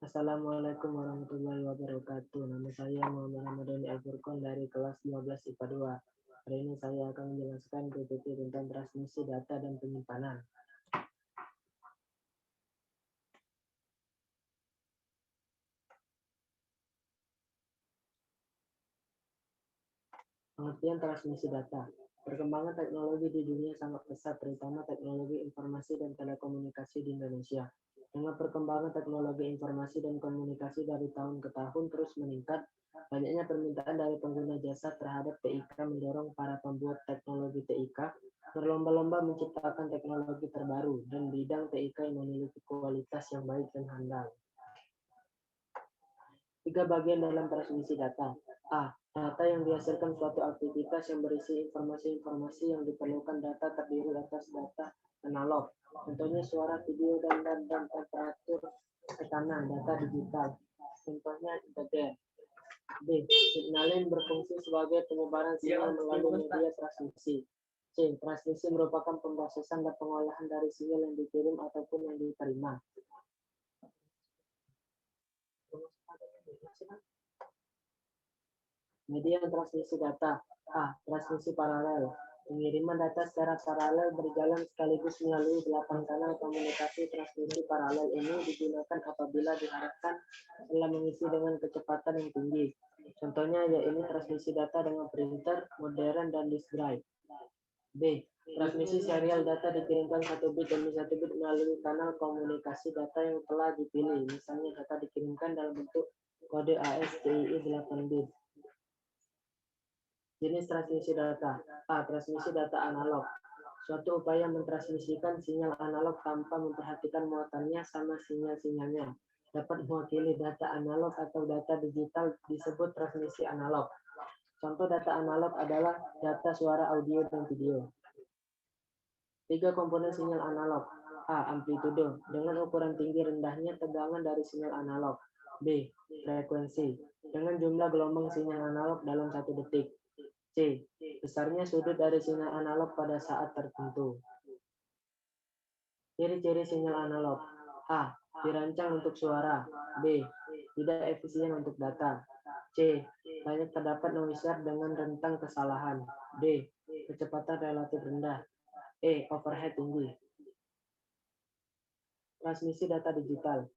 Assalamualaikum warahmatullahi wabarakatuh. Nama saya Muhammad Ramadhani Al-Furqan dari kelas 12 IPA 2. Hari ini saya akan menjelaskan PPT tentang transmisi data dan penyimpanan. Pengertian transmisi data. Perkembangan teknologi di dunia sangat pesat, terutama teknologi informasi dan telekomunikasi di Indonesia. Dengan perkembangan teknologi informasi dan komunikasi dari tahun ke tahun terus meningkat, banyaknya permintaan dari pengguna jasa terhadap TIK mendorong para pembuat teknologi TIK berlomba-lomba menciptakan teknologi terbaru dan bidang TIK yang memiliki kualitas yang baik dan handal. 3 bagian dalam transmisi data. A. Data yang dihasilkan suatu aktivitas yang berisi informasi-informasi yang diperlukan. Data terdiri atas data analog, contohnya suara, video, dan temperatur tekanan. Data digital, contohnya integer. B. Signalin berfungsi sebagai penyebaran sinyal melalui media transmisi. C. Transmisi merupakan pemrosesan dan pengolahan dari sinyal yang dikirim ataupun yang diterima. Media transmisi data. A. Transmisi paralel. Pengiriman data secara paralel berjalan sekaligus melalui 8 kanal komunikasi. Transmisi paralel ini digunakan apabila diharapkan dalam mengisi dengan kecepatan yang tinggi. Contohnya yaitu transmisi data dengan printer modern dan disk drive. B. Transmisi serial data dikirimkan 1 bit demi 1 bit melalui kanal komunikasi data yang telah dipilih. Misalnya data dikirimkan dalam bentuk kode ASCII 8 bit. Jenis transmisi data. A. Transmisi data analog. Suatu upaya mentransmisikan sinyal analog tanpa memperhatikan muatannya sama sinyal-sinyalnya. Dapat mewakili data analog atau data digital disebut transmisi analog. Contoh data analog adalah data suara, audio, dan video. 3 komponen sinyal analog. A. Amplitudo, dengan ukuran tinggi rendahnya tegangan dari sinyal analog. B. Frekuensi, dengan jumlah gelombang sinyal analog dalam 1 detik. C. Besarnya sudut dari sinyal analog pada saat tertentu. Ciri-ciri sinyal analog. A. Dirancang untuk suara. B. Tidak efisien untuk data. C. Banyak terdapat noise dengan rentang kesalahan. D. Kecepatan relatif rendah. E. Overhead tinggi. Transmisi data digital.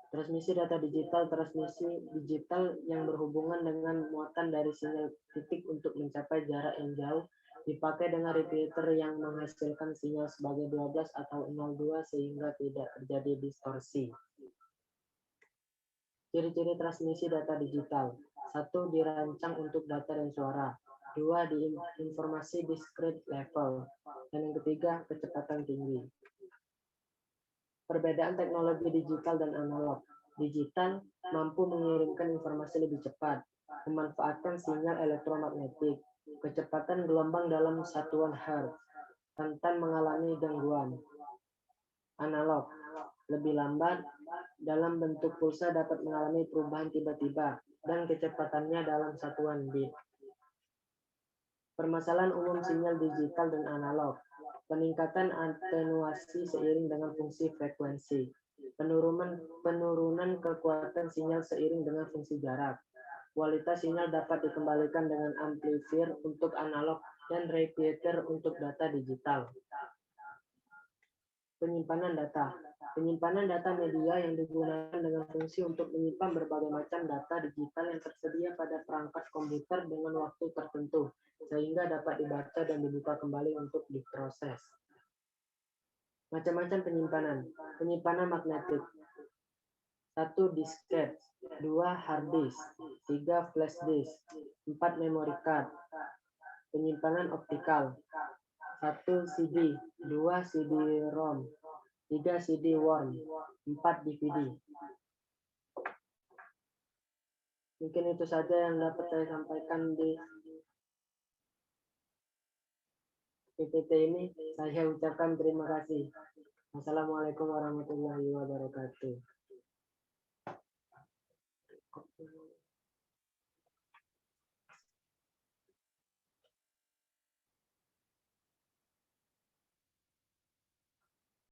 Transmisi data digital, transmisi digital yang berhubungan dengan muatan dari sinyal titik untuk mencapai jarak yang jauh, dipakai dengan repeater yang menghasilkan sinyal sebagai 12 atau 02 sehingga tidak terjadi distorsi. Ciri-ciri transmisi data digital. 1. Dirancang untuk data dan suara. 2. Di informasi discrete level. Dan yang ketiga, kecepatan tinggi. Perbedaan teknologi digital dan analog. Digital mampu mengirimkan informasi lebih cepat, memanfaatkan sinyal elektromagnetik, kecepatan gelombang dalam satuan hertz, rentan mengalami gangguan. Analog lebih lambat, dalam bentuk pulsa dapat mengalami perubahan tiba-tiba, dan kecepatannya dalam satuan bit. Permasalahan umum sinyal digital dan analog. Peningkatan atenuasi seiring dengan fungsi frekuensi. Penurunan kekuatan sinyal seiring dengan fungsi jarak. Kualitas sinyal dapat dikembalikan dengan amplifier untuk analog dan repeater untuk data digital. Penyimpanan data. Penyimpanan data media yang digunakan dengan fungsi untuk menyimpan berbagai macam data digital yang tersedia pada perangkat komputer dengan waktu tertentu, sehingga dapat dibaca dan dibuka kembali untuk diproses. Macam-macam penyimpanan. Penyimpanan magnetik. 1. Disket. 2. Hard disk. 3. Flash disk. 4. Memory card. Penyimpanan optikal. 1. CD. 2. CD-ROM. 3. CD-ROM. 4. DVD. Mungkin itu saja yang dapat saya sampaikan di PPT ini. Saya ucapkan terima kasih. Wassalamualaikum warahmatullahi wabarakatuh.